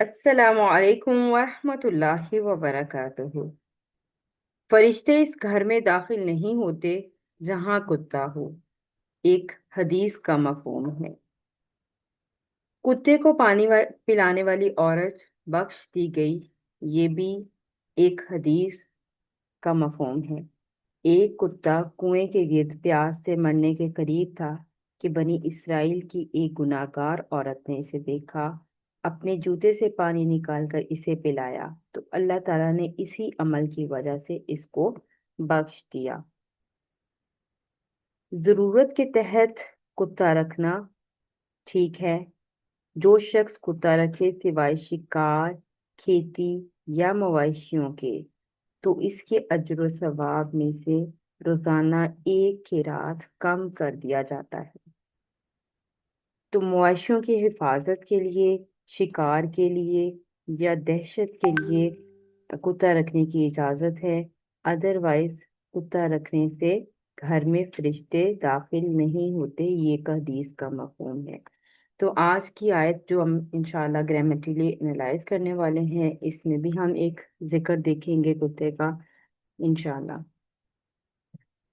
अस्सलामु अलैकुम वरहमतुल्लाहि वबरकातुहू। फरिश्ते इस घर में दाखिल नहीं होते जहां कुत्ता हो। एक हदीस का मफहूम है। कुत्ते को पिलाने वाली औरत बख्श दी गई। ये भी एक हदीस का मफहूम है। एक कुत्ता कुएं के गिर्द प्यास से मरने के करीब था कि बनी इसराइल की एक गुनाहगार औरत ने इसे देखा, अपने जूते से पानी निकालकर इसे पिलाया, तो अल्लाह ताला ने इसी अमल की वजह से इसको बख्श दिया। जरूरत के तहत कुत्ता रखना ठीक है। जो शख्स कुत्ता रखे सिवाय शिकार, खेती या मवेशियों के, तो इसके अज्र सवाब में से रोजाना एक खैरात कम कर दिया जाता है। तो मवेशियों की हिफाजत के लिए, शिकार के लिए या दहशत के लिए कुत्ता रखने की इजाजत है। अदरवाइज कुत्ता रखने से घर में फरिश्ते दाखिल नहीं होते। ये एक हदीस का मफहूम है। तो आज की आयत जो हम इंशाल्लाह ग्रामेटिकली एनालाइज करने वाले हैं, इसमें भी हम एक जिक्र देखेंगे कुत्ते का इंशाल्लाह।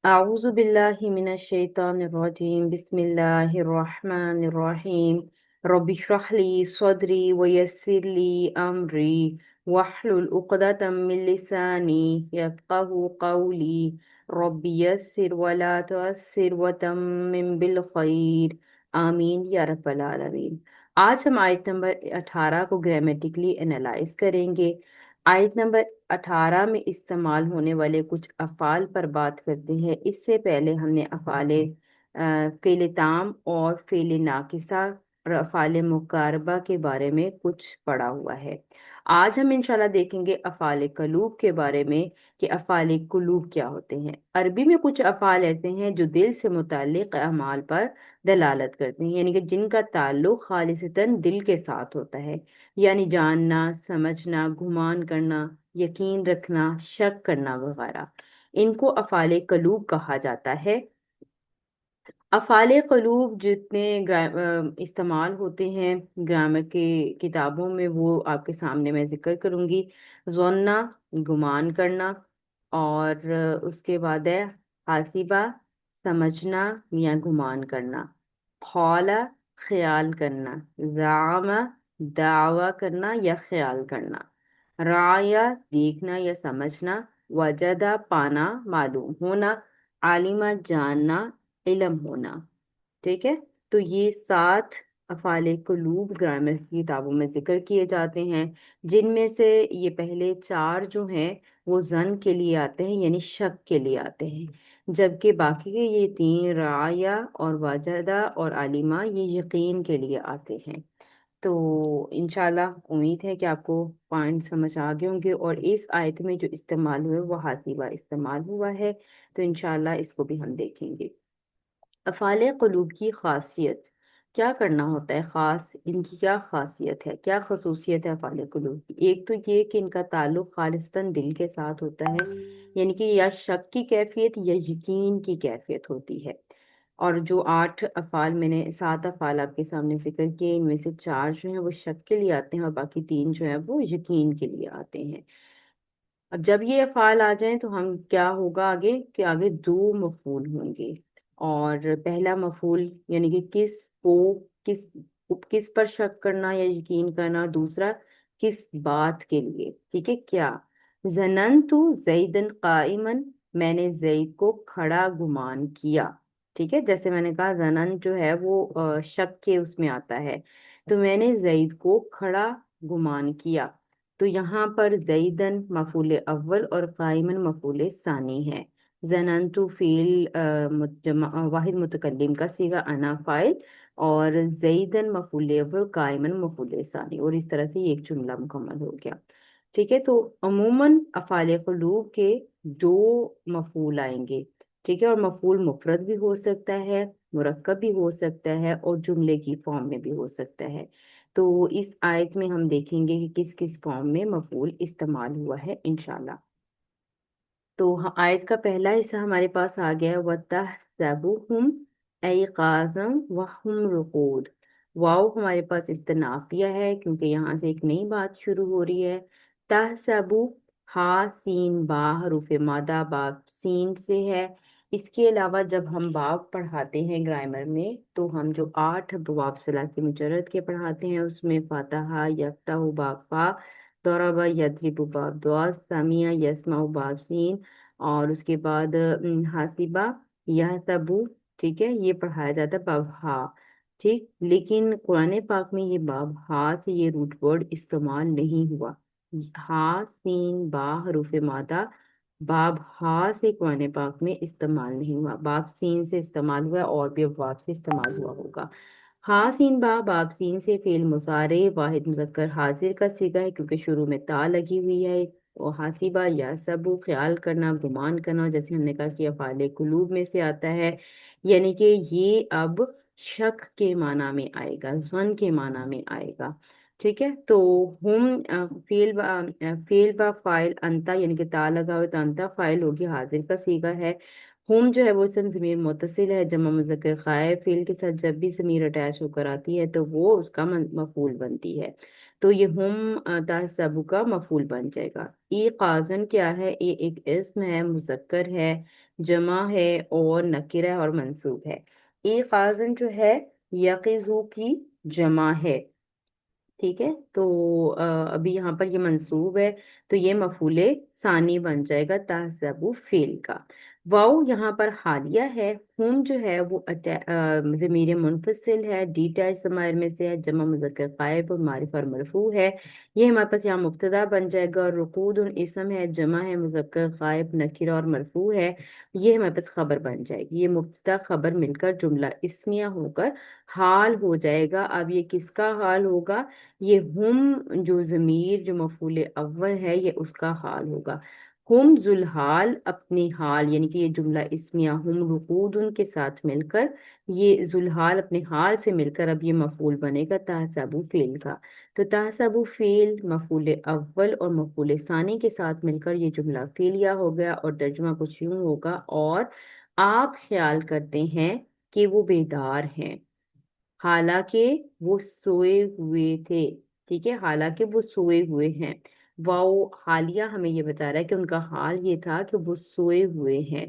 अऊज़ु बिल्लाहि मिनश शैतानिर रजीम, बिस्मिल्लाहिर रहमानिर रहीम। रब्बि इश्रह ली सदरी व यस्सिर ली अमरी वहलुल उक़दतम मिन लिसानी यफ़क़हू क़ौली। रब्बि यस्सिर व ला तुअस्सिर व तम्मिम बिल खैर। आमीन या रब्बल आलमीन। आज हम आयत नंबर 18 को ग्रामेटिकली एनालाइज करेंगे। आयत नंबर 18 में इस्तेमाल होने वाले कुछ अफ़ाल पर बात करते हैं। इससे पहले हमने अफ़ाले फ़ेल ताम और फ़ेल नाकिसा और अफ़ाले मुकारबा के बारे में कुछ पढ़ा हुआ है। आज हम इंशाल्लाह देखेंगे अफ़ाले कलूब के बारे में कि अफ़ाले कुलूब क्या होते हैं। अरबी में कुछ अफ़ाल ऐसे हैं जो दिल से मुताल्लिक़ अमाल पर दलालत करते हैं, यानी कि जिनका ताल्लुक खालिसतन दिल के साथ होता है। यानी जानना, समझना, गुमान करना, यकीन रखना, शक करना वगैरह, इनको अफ़ाले कलूब कहा जाता है। अफ़ाले क़ुलूब जितने इस्तेमाल होते हैं ग्रामर के किताबों में, वो आपके सामने मैं जिक्र करूंगी। ज़ोन्ना, गुमान करना, और उसके बाद है हासिबा, समझना या गुमान करना। खौला, ख्याल करना। ज़ामा, दावा करना या ख्याल करना। राया, देखना या समझना। वजदा, पाना, मालूम होना। आलिमा, जानना, इल्म होना। ठीक है। तो ये 7 अफ़ाले कुलूब ग्रामर की किताबों में जिक्र किए जाते हैं, जिनमें से ये पहले 4 जो हैं वो जन के लिए आते हैं, यानी शक के लिए आते हैं, जबकि बाकी के ये 3 राया और वाजदा और आलिमा ये यकीन के लिए आते हैं। तो इंशाल्लाह उम्मीद है कि आपको पॉइंट समझ आ गए होंगे। और इस आयत में जो इस्तेमाल हुए वो हासिबा इस्तेमाल हुआ है, तो इंशाल्लाह इसको भी हम देखेंगे। अफ़ाले क़ुलूब की खासियत, क्या करना होता है, ख़ास इनकी क्या खासियत है, क्या खसूसियत है अफ़ाले क़ुलूब की। एक तो ये कि इनका ताल्लुक खालिस्तन दिल के साथ होता है, यानी कि या शक की कैफियत या यकीन की कैफियत होती है। और जो 8 अफ़ाल मैंने 7 अफ़ाल आपके सामने जिक्र किए, इनमें से 4 जो हैं वो शक के लिए आते हैं और बाकी 3 जो हैं वो यकीन के लिए आते हैं। अब जब ये अफ़ाल आ जाएं तो हम क्या होगा आगे, कि आगे 2 मफ़ूल होंगे। और पहला मफ़ूल यानी कि किस किस पर शक करना या यकीन करना, और दूसरा किस बात के लिए। ठीक है। क्या ज़ननतु ज़ैदन क़ाइमन, मैंने ज़ैद को खड़ा गुमान किया। ठीक है। जैसे मैंने कहा ज़नन जो है वो शक के उसमें आता है, तो मैंने ज़ैद को खड़ा गुमान किया। तो यहाँ पर ज़ैदन मफूल अव्वल और कायमन मफूल सानी है। ज़ननतु फ़ील वाहिद मुतकल्लिम का सीगा अना फ़ाइल, और ज़ैदन मफूल अव्वल कायमन मफूल सानी, और इस तरह से ये एक जुमला मुकम्मल हो गया। ठीक है। तो अमूमन अफ़ाले क़ुलूब के 2 मफूल आएंगे। ठीक है। और मफूल मुफरद भी हो सकता है, मुरक्कब भी हो सकता है, और जुमले की फॉर्म में भी हो सकता है। तो इस आयत में हम देखेंगे कि किस किस फॉर्म में मफूल इस्तेमाल हुआ है इंशाल्लाह। तो आयत का पहला हिस्सा हमारे पास आ गया है, वतहसबुहुम ऐकाज़म वहुम रुकूद। واو ہمارے پاس استنافیہ ہے کیونکہ یہاں سے ایک نئی بات شروع ہو رہی ہے. تحسبو، ہا سین با حروف مادہ باب سین سے ہے. اس کے علاوہ جب ہم باب پڑھاتے ہیں گرامر میں تو ہم جو 8 باب ثلاثی مجرد کے پڑھاتے ہیں اس میں فاتحہ، یفتح باب فا، ضرب یضرب باب دعا، سمیع یسمع باب سین، اور اس کے بعد حاسبہ یحسبو، ٹھیک ہے، یہ پڑھایا جاتا ہے باب ہا. ٹھیک، لیکن قرآن پاک میں یہ باب ہا سے یہ روٹ ورڈ استعمال نہیں ہوا. ہا سین با حروف مادہ باب ہا سے قرآن پاک میں استعمال نہیں ہوا، باب سین سے استعمال ہوا اور بھی باب سے استعمال ہوا ہوگا. ہا سین با باب سین سے فعل مضارع واحد مذکر حاضر کا صیغہ ہے کیونکہ شروع میں تا لگی ہوئی ہے. اور حاسبہ یا سبو خیال کرنا، گمان کرنا، جیسے ہم نے کہا کہ افعال قلوب میں سے آتا ہے، یعنی کہ یہ اب شک کے معنی میں آئے گا، ظن کے معنی میں آئے گا. ٹھیک ہے، تو ہم فیل با فائل انتا، یعنی کہ تا لگا ہوا تو انتا فائل ہوگی، حاضر کا صیغہ ہے. ہم جو ہے وہ اسم ضمیر متصل ہے، جمع مذکر غائب فعل کے ساتھ جب بھی ضمیر اٹیچ ہو کر آتی ہے تو وہ اس کا مفعول بنتی ہے. تو یہ ہم تحسبو کا مفعول بن جائے گا. ای قازن کیا ہے؟ یہ ایک اسم ہے، مذکر ہے، جمع ہے اور نکرہ ہے اور منصوب ہے. ای قازن جو ہے یقظو کی جمع ہے. ٹھیک ہے، تو ابھی یہاں پر یہ منصوب ہے تو یہ مفعول ثانی بن جائے گا تحسبو فعل کا. واو یہاں پر حالیہ ہے. ہم جو ہے وہ ضمیر منفصل ہے، ڈیٹیچ ضمائر میں سے ہے، جمع مذکر غائب اور معرفہ اور مرفوع ہے. یہ ہمارے پاس یہاں مبتدا بن جائے گا. اور رقود اسم ہے، جمع ہے، مذکر غائب نکرہ اور مرفوع ہے. یہ ہمارے پاس خبر بن جائے گی. یہ مبتدا خبر مل کر جملہ اسمیہ ہو کر حال ہو جائے گا. اب یہ کس کا حال ہوگا؟ یہ ہم جو ضمیر جو مفعول اول ہے یہ اس کا حال ہوگا. ہم ذوالحال اپنے حال، یعنی کہ یہ جملہ اسمیہ ہم رقود ان کے ساتھ مل کر، یہ ذوالحال اپنے حال سے مل کر اب یہ مفعول بنے گا تحسبو فعل کا. تو تحسبو فعل مفعول اول اور مفعول ثانی کے ساتھ مل کر یہ جملہ فعلیہ ہو گیا. اور ترجمہ کچھ یوں ہوگا، اور آپ خیال کرتے ہیں کہ وہ بیدار ہیں حالانکہ وہ سوئے ہوئے تھے. ٹھیک ہے، حالانکہ وہ سوئے ہوئے ہیں. واؤ حالیہ ہمیں یہ بتا رہا ہے کہ ان کا حال یہ تھا کہ وہ سوئے ہوئے ہیں.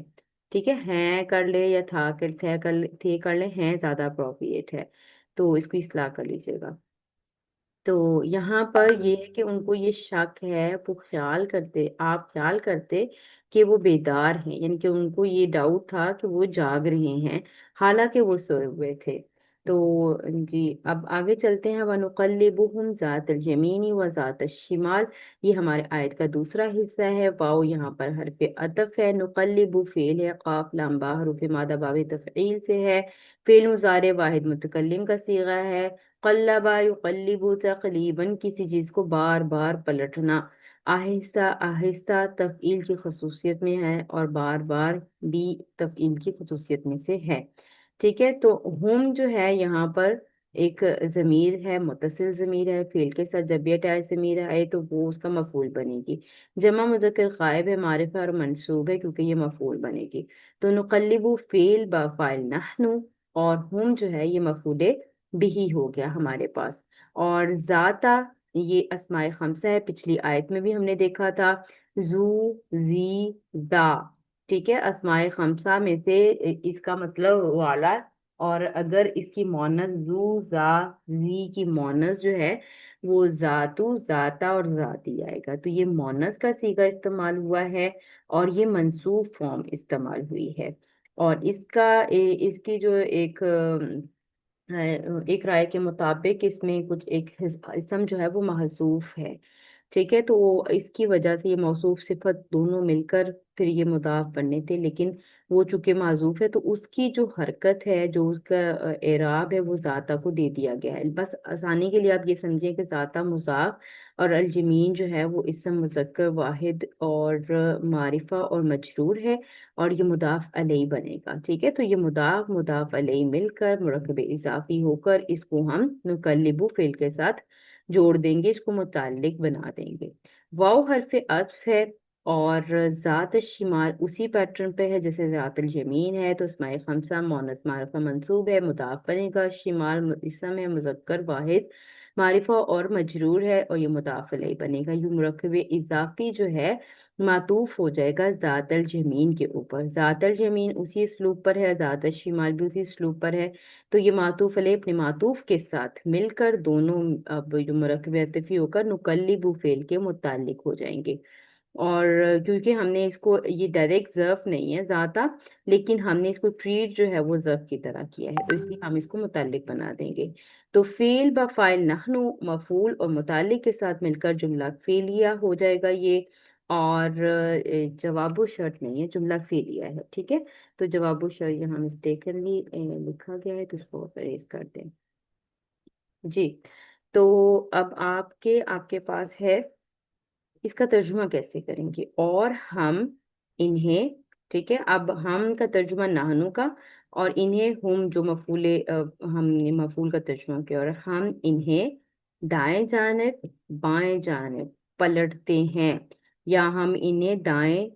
ٹھیک ہے، ہیں کر لے یا تھا کر تھے کر لے تھے کر لے، ہیں زیادہ اپروپریٹ ہے، تو اس کو اصلاح کر لیجیے گا. تو یہاں پر یہ ہے کہ ان کو یہ شک ہے، وہ خیال کرتے، آپ خیال کرتے کہ وہ بیدار ہیں، یعنی کہ ان کو یہ ڈاؤٹ تھا کہ وہ جاگ رہے ہیں حالانکہ وہ سوئے ہوئے تھے. تو جی اب آگے چلتے ہیں. وَنُقَلِّبُهُمْ ذَاتَ الْيَمِينِ وَذَاتَ الشِّمَالِ، یہ ہمارے آیت کا دوسرا حصہ ہے. واؤ یہاں پر حرف عطف ہے، نقلب فعل ہے، قاف لام با حروف مادہ باب تفعیل سے ہے، فعل مضارع واحد متکلم کا صیغہ ہے. قلبا یقلب تقلیباً، کسی چیز کو بار بار پلٹنا. آہستہ آہستہ تفعیل کی خصوصیت میں ہے اور بار بار بھی تفعیل کی خصوصیت میں سے ہے. ٹھیک ہے، تو ہم جو ہے یہاں پر ایک ضمیر ہے، متصل ضمیر ہے، فعل کے ساتھ جب بھی اٹیچ ضمیر آئے تو وہ اس کا مفعول بنے گی. جمع مذکر غائب ہے، معرفہ اور منصوب ہے کیونکہ یہ مفعول بنے گی. تو نقلبو فعل با فاعل نحنو، اور ہم جو ہے یہ مفعول بھی ہو گیا ہمارے پاس. اور ذاتا یہ اسماء خمسہ ہے، پچھلی آیت میں بھی ہم نے دیکھا تھا، زو زی دا. ٹھیک ہے، اسماء خمسہ میں سے اس کا مطلب والا، اور اگر اس کی مونث زو زا زی کی مونث جو ہے وہ ذاتو ذاتا اور ذاتی آئے گا، تو یہ مونث کا صیغہ استعمال ہوا ہے اور یہ منصوب فارم استعمال ہوئی ہے. اور اس کی جو ایک رائے کے مطابق اس میں کچھ ایک اسم جو ہے وہ محذوف ہے. ٹھیک ہے، تو اس کی وجہ سے یہ موصوف صفت دونوں مل کر پھر یہ مضاف بننے تھے، لیکن وہ چونکہ معذوف ہے تو اس کی جو حرکت ہے، جو اس کا اعراب ہے، وہ ذاتہ کو دے دیا گیا ہے. بس آسانی کے لیے آپ یہ سمجھیں کہ ذاتہ مضاف اور الجمین جو ہے وہ اسم مذکر واحد اور معرفہ اور مجرور ہے، اور یہ مضاف علیہ بنے گا. ٹھیک ہے، تو یہ مضاف علیہ مل کر مرکب اضافی ہو کر اس کو ہم نقلبو فعل کے ساتھ جوڑ دیں گے، اس کو متعلق بنا دیں گے. واو حرف عطف ہے، اور ذات الشمال اسی پیٹرن پہ ہے جیسے ذات الیمین ہے، تو اسماء خمسہ مونث معرفہ منصوب ہے، مضاف بنے گا، شمال اسم ہے مذکر واحد معرفہ اور مجرور ہے، اور یہ مضاف علیہ بنے گا۔ یہ مرکب اضافی جو ہے معطوف ہو جائے گا ذات الجمین کے اوپر، ذات الجمین اسی اسلوب پر ہے، ذات الشمال بھی اسی اسلوب پر ہے، تو یہ معطوف علیہ اپنے معطوف کے ساتھ مل کر دونوں اب جو مرکب عطفی ہو کر نقلب فعل کے متعلق ہو جائیں گے۔ اور کیونکہ ہم نے اس کو، یہ ڈائریکٹ ظرف نہیں ہے ذاتہ، لیکن ہم نے اس کو ٹریٹ جو ہے وہ ظرف کی طرح کیا ہے، تو اس لیے ہم اس کو متعلق بنا دیں گے۔ تو فعل بفاعل نحنو مفعول اور متعلق کے ساتھ مل کر جملہ فعلیہ ہو جائے گا یہ، اور جواب و شرط نہیں ہے، جملہ فعلیہ ہے، ٹھیک ہے۔ تو جواب و شرط یہاں مسٹیکنلی لکھا گیا ہے، تو اس کو ریز کر دیں جی۔ تو اب آپ کے پاس ہے اس کا ترجمہ کیسے کریں گے، اور ہم انہیں، ٹھیک ہے، اب ہم کا ترجمہ نحنو کا، اور انہیں ہم جو مفعول، ہم نے مفعول کا ترجمہ کیا، اور ہم انہیں دائیں جانب بائیں جانب پلٹتے ہیں، یا ہم انہیں دائیں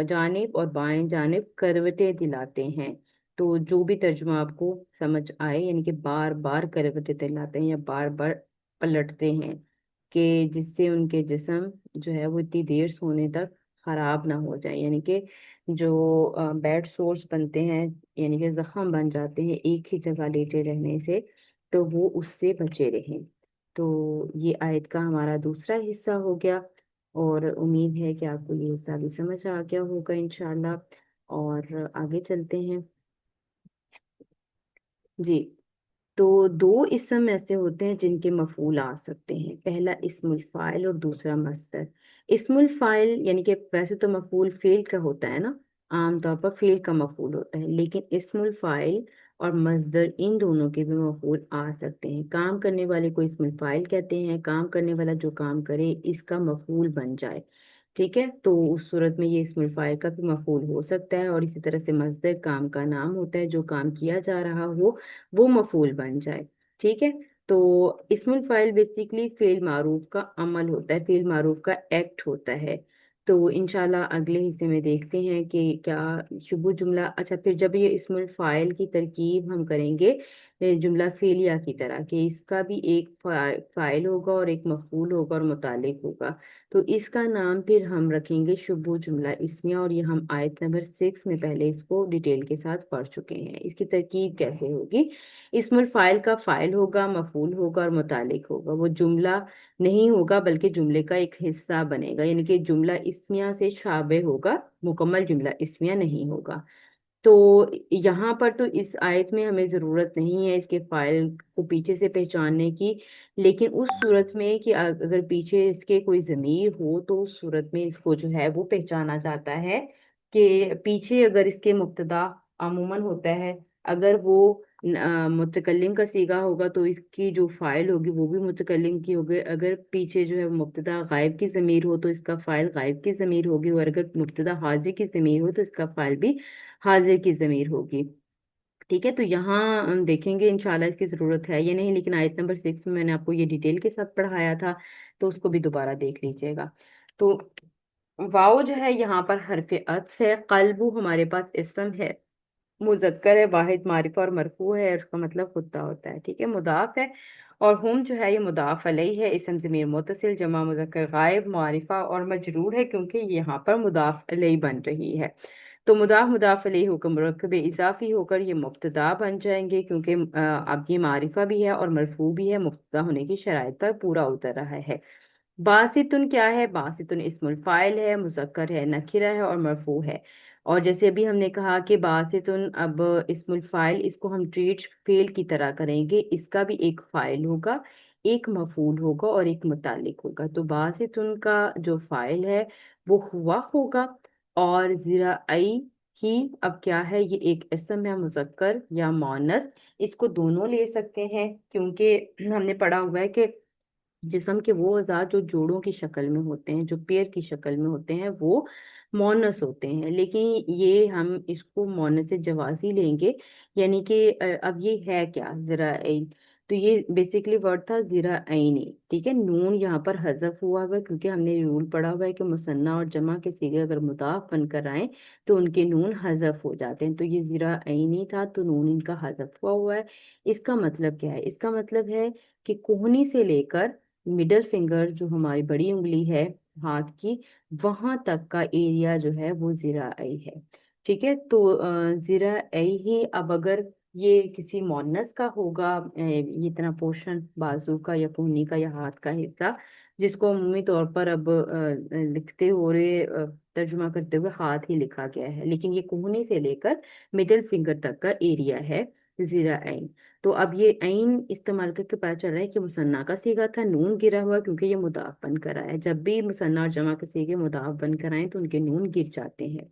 جانب اور بائیں جانب کروٹیں دلاتے ہیں۔ تو جو بھی ترجمہ آپ کو سمجھ آئے، یعنی کہ بار بار کروٹیں دلاتے ہیں یا بار بار پلٹتے ہیں، کہ جس سے ان کے جسم جو ہے وہ اتنی دیر سونے تک خراب نہ ہو جائے، یعنی کہ جو بیڈ سورس بنتے ہیں، یعنی کہ زخم بن جاتے ہیں ایک ہی جگہ لیٹے رہنے سے، تو وہ اس سے بچے رہیں۔ تو یہ آیت کا ہمارا دوسرا حصہ ہو گیا، اور امید ہے کہ آپ کو یہ حصہ بھی سمجھ آ گیا ہوگا انشاءاللہ، اور آگے چلتے ہیں جی۔ تو دو اسم ایسے ہوتے ہیں جن کے مفعول آ سکتے ہیں، پہلا اسم الفاعل اور دوسرا مصدر۔ اسم الفاعل یعنی کہ ویسے تو مفعول فعل کا ہوتا ہے نا، عام طور پر فعل کا مفعول ہوتا ہے، لیکن اسم الفاعل اور مصدر ان دونوں کے بھی مفعول آ سکتے ہیں۔ کام کرنے والے کو اسم الفاعل کہتے ہیں، کام کرنے والا جو کام کرے اس کا مفعول بن جائے، ٹھیک ہے، تو اس صورت میں یہ اسم الفاعل کا بھی مفعول ہو سکتا ہے، اور اسی طرح سے مصدر کام کا نام ہوتا ہے، جو کام کیا جا رہا ہو وہ مفعول بن جائے، ٹھیک ہے۔ تو اسم الفاعل بیسیکلی فعل معروف کا عمل ہوتا ہے، فعل معروف کا ایکٹ ہوتا ہے۔ تو انشاءاللہ اگلے حصے میں دیکھتے ہیں کہ کیا شبہ جملہ، اچھا پھر جب یہ اسم الفاعل کی ترکیب ہم کریں گے جملہ فعلیہ کی طرح، کہ اس کا بھی ایک فاعل ہوگا اور ایک مفعول ہوگا اور متعلق ہوگا، تو اس کا نام پھر ہم رکھیں گے شبہ جملہ اسمیہ، اور یہ ہم آیت نمبر 6 میں پہلے اس کو ڈیٹیل کے ساتھ پڑھ چکے ہیں۔ اس کی ترکیب کیسے ہوگی، اسم الفاعل کا فاعل ہوگا، مفعول ہوگا اور متعلق ہوگا، وہ جملہ نہیں ہوگا بلکہ جملے کا ایک حصہ بنے گا، یعنی کہ جملہ اسمیہ سے شابہ ہوگا، مکمل جملہ اسمیہ نہیں ہوگا۔ تو یہاں پر تو اس آیت میں ہمیں ضرورت نہیں ہے اس کے فاعل کو پیچھے سے پہچاننے کی، لیکن اس صورت میں کہ اگر پیچھے اس کے کوئی ضمیر ہو تو اس صورت میں اس کو جو ہے وہ پہچانا جاتا ہے، کہ پیچھے اگر اس کے مبتدا عموماً ہوتا ہے، اگر وہ متکلم کا صیغہ ہوگا تو اس کی جو فاعل ہوگی وہ بھی متکلم کی ہوگی، اگر پیچھے جو ہے مبتدا غائب کی ضمیر ہو تو اس کا فاعل غائب کی ضمیر ہوگی، اور اگر مبتدا حاضر کی ضمیر ہو تو اس کا فاعل بھی حاضر کی ضمیر ہوگی، ٹھیک ہے۔ تو یہاں ہم دیکھیں گے انشاءاللہ اس کی ضرورت ہے یا نہیں، لیکن آیت نمبر 6 میں نے آپ کو یہ ڈیٹیل کے ساتھ پڑھایا تھا، تو اس کو بھی دوبارہ دیکھ لیجئے گا۔ تو واؤ جو ہے یہاں پر حرف عطف ہے، قلبو ہمارے پاس اسم ہے، مذکر ہے، واحد معرفہ اور مرفوع ہے، اور اس کا مطلب خدا ہوتا ہے، ٹھیک ہے، مضاف ہے، اور ہم جو ہے یہ مضاف علیہ ہے، اسم ضمیر متصل جمع مذکر غائب معرفہ اور مجرور ہے، کیونکہ یہاں پر مضاف علیہ بن رہی ہے۔ تو مضاف علیہ ہو کر مرکب اضافی ہو کر یہ مبتدا بن جائیں گے، کیونکہ اب یہ معرفہ بھی ہے اور مرفوع بھی ہے، مبتدا ہونے کی شرائط پر پورا اتر رہا ہے۔ باسطن کیا ہے، باسطن اسم الفاعل ہے، مذکر ہے، نکرہ ہے اور مرفوع ہے، اور جیسے ابھی ہم نے کہا کہ باسطن اب اسم الفاعل، اس کو ہم ٹریٹ فعل کی طرح کریں گے، اس کا بھی ایک فاعل ہوگا، ایک مفعول ہوگا اور ایک متعلق ہوگا۔ تو باسطن کا جو فاعل ہے وہ ہوا ہوگا، اور ذراعی ہی اب کیا ہے، یہ ایک اسم ہے مذکر یا مؤنث، اس کو دونوں لے سکتے ہیں، کیونکہ ہم نے پڑھا ہوا ہے کہ جسم کے وہ اعضاء جو جوڑوں کی شکل میں ہوتے ہیں، جو پیر کی شکل میں ہوتے ہیں، وہ مونس ہوتے ہیں، لیکن یہ ہم اس کو مونس جوازی لیں گے، یعنی کہ اب یہ ہے کیا ذرا، تو یہ بیسکلی ورڈ تھا زیرا عینی، ٹھیک ہے۔ نون یہاں پر حذف ہوا ہوا ہے کیونکہ ہم نے رول پڑھا ہوا ہے کہ مثنیٰ اور جمع کے صیغے اگر مضاف بن کر آئیں تو ان کے نون حذف ہو جاتے ہیں، تو یہ زیرا عینی تھا تو نون ان کا حذف ہوا ہوا ہے۔ اس کا مطلب کیا ہے؟ اس کا مطلب ہے کہ کوہنی سے لے کر مڈل فنگر جو ہماری بڑی انگلی ہے ہاتھ کی، وہاں تک کا ایریا جو ہے وہ زراعی ہے، ٹھیک ہے۔ تو زراعی ہی اب اگر یہ کسی مونس کا ہوگا، یہ اتنا پورشن بازو کا یا کوہنی کا یا ہاتھ کا حصہ، جس کو عمومی طور پر اب لکھتے ہو رہے ترجمہ کرتے ہوئے ہاتھ ہی لکھا گیا ہے، لیکن یہ کوہنی سے لے کر مڈل فنگر تک کا ایریا ہے زراعین۔ تو اب یہ عین استعمال کر کے پتا چل رہا ہے کہ مثنیٰ کا صیغہ تھا، نون گرا ہوا کیونکہ یہ مضاف بن کر آیا ہے۔ جب بھی مثنیٰ اور جمع کے صیغے مضاف بن کر آئیں تو ان کے نون گر جاتے ہیں۔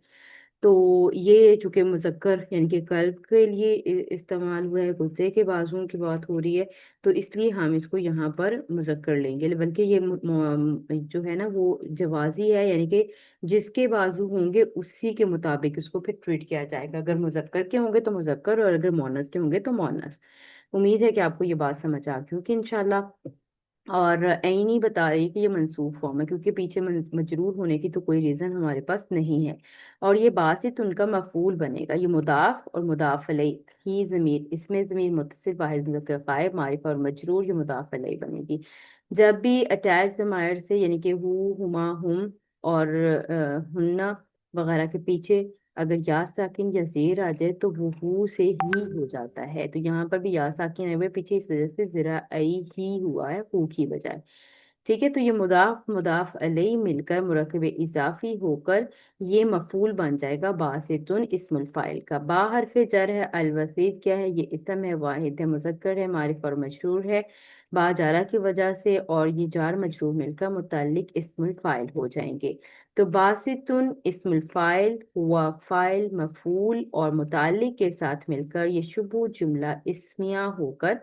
تو یہ چونکہ مذکر یعنی کہ قلب کے لیے استعمال ہوا ہے، کتے کے بازوؤں کی بات ہو رہی ہے، تو اس لیے ہم اس کو یہاں پر مذکر لیں گے، بلکہ یہ جو ہے نا وہ جوازی ہے، یعنی کہ جس کے بازو ہوں گے اسی کے مطابق اس کو پھر ٹریٹ کیا جائے گا، اگر مذکر کے ہوں گے تو مذکر اور اگر مونس کے ہوں گے تو مونس۔ امید ہے کہ آپ کو یہ بات سمجھ آ گئی ہوگی انشاءاللہ۔ اور عینی بتا رہی ہے کہ یہ منصوب فارم ہے کیونکہ پیچھے مجرور ہونے کی تو کوئی ریزن ہمارے پاس نہیں ہے، اور یہ باسط ان کا مفعول بنے گا، یہ مضاف اور مضاف الیہ ہی ضمیر، اس میں ضمیر متصل واحد مذکر غائب معرفہ اور مجرور، یہ مضاف الیہ بنے گی۔ جب بھی اٹیچ ضمائر سے یعنی کہ ہو، ہما، ہم اور ہننا وغیرہ کے پیچھے اگر یا ساکن یا زیر آ جائے تو وہ ہو سے ہی ہو جاتا ہے، تو یہاں پر بھی یا ساکن آئے ہوئے پیچھے، اس وجہ سے زراعی ہی ہوا ہے ہو کی بجائے، ٹھیک ہے۔ تو یہ مضاف مضاف علیہ مل کر مرکب اضافی ہو کر یہ مفعول بن جائے گا باسطن اسم الفاعل کا۔ با حرف جر ہے، الوسید کیا ہے؟ یہ اسم ہے، واحد ہے، مذکر ہے، معرف اور مجرور ہے با جارہ کی وجہ سے، اور یہ جار مجرور مل کر متعلق اسم الفاعل ہو جائیں گے۔ تو باسطن اسم الفاعل ہوا فاعل مفعول اور متعلق کے ساتھ مل کر یہ شبہ جملہ اسمیہ ہو کر،